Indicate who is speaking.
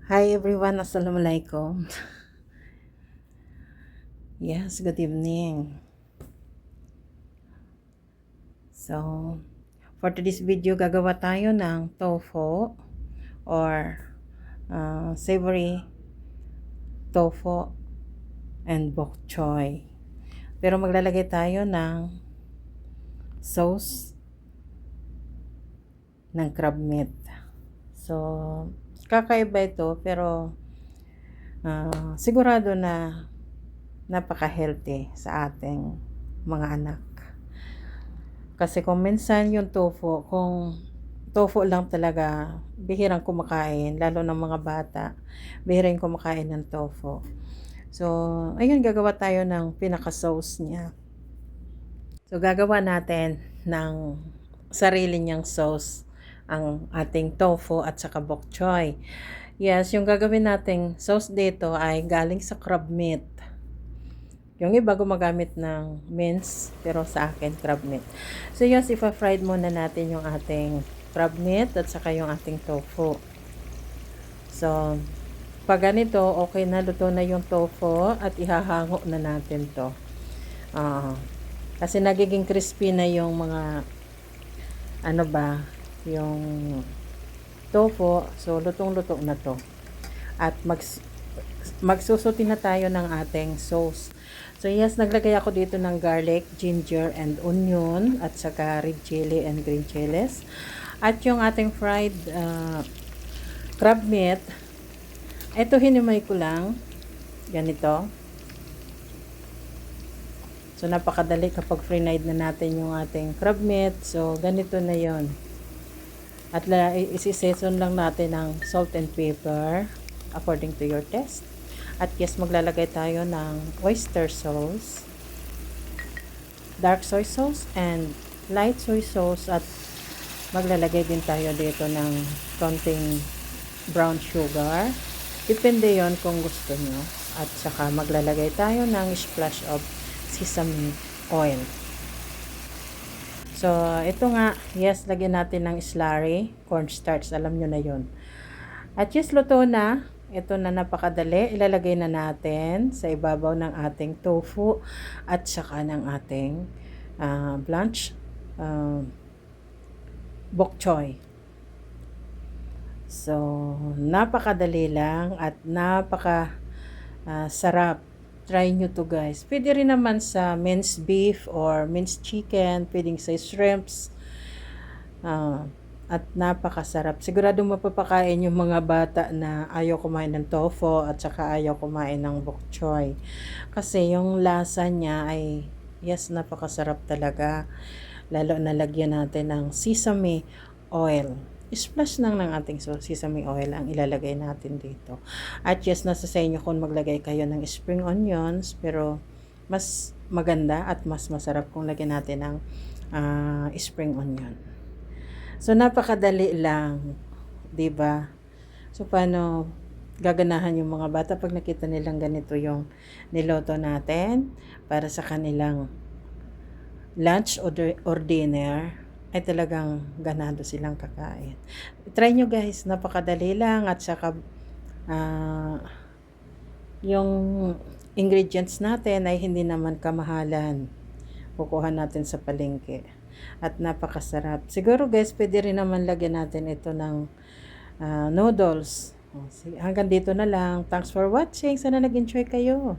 Speaker 1: Hi everyone, Assalamualaikum. Yes, good evening. So, for today's video, gagawa tayo ng tofu or savory tofu and bok choy. Pero maglalagay tayo ng sauce ng crab meat. So, kakaiba ito pero sigurado na napaka-healthy sa ating mga anak. Kasi kung minsan yung tofu, kung tofu lang talaga, bihirang kumakain, lalo ng mga bata, bihirang kumakain ng tofu. So, ayun, gagawa tayo ng pinaka-sauce niya. So, gagawa natin ng sarili niyang sauce ang ating tofu at saka bok choy. Yes, yung gagawin nating sauce dito ay galing sa crab meat. Yung iba gumagamit ng mince, pero sa akin crab meat. So yes, ipa-fried muna natin yung ating crab meat at saka yung ating tofu. So, pag ganito, okay na, luto na yung tofu at ihahango na natin to. Kasi nagiging crispy na yung mga, yung tofu. So, lutong-luto na to. At magsusuti na tayo ng ating sauce. So yes, naglagay ako dito ng garlic, ginger, and onion, at saka red chili and green chilies. At yung ating fried crab meat, ito hinimay ko lang, ganito. So napakadali kapag fried na natin yung ating crab meat. So ganito na yon. At isi-season lang natin ng salt and pepper according to your taste. At yes, maglalagay tayo ng oyster sauce, dark soy sauce, and light soy sauce. At maglalagay din tayo dito ng konting brown sugar. Depende yon kung gusto nyo. At saka maglalagay tayo ng splash of sesame oil. So, ito nga, yes, lagyan natin ng slurry, cornstarch, alam nyo na yon. At yes, luto na. Ito na, napakadali. Ilalagay na natin sa ibabaw ng ating tofu at saka ng ating blanch bok choy. So, napakadali lang at sarap. Try nyo to guys. Pwede rin naman sa minced beef or minced chicken. Pwedeng sa shrimps. At napakasarap. Sigurado mapapakain yung mga bata na ayaw kumain ng tofu at saka ayaw kumain ng bok choy. Kasi yung lasa niya ay, yes, napakasarap talaga. Lalo na lagyan natin ng sesame oil. Splash lang ng ating sesame oil ang ilalagay natin dito. At yes, nasa sa inyo kung maglagay kayo ng spring onions, pero mas maganda at mas masarap kung lagyan natin ng spring onion. So, napakadali lang, 'di ba? So, paano gaganahan yung mga bata pag nakita nilang ganito yung niloto natin para sa kanilang lunch or dinner, ay talagang ganado silang kakain. Try nyo guys, napakadali lang at saka yung ingredients natin ay hindi naman kamahalan. Kukuha natin sa palengke. At napakasarap. Siguro guys, pwede rin naman lagyan natin ito ng noodles. Hanggang dito na lang. Thanks for watching. Sana nag-enjoy kayo.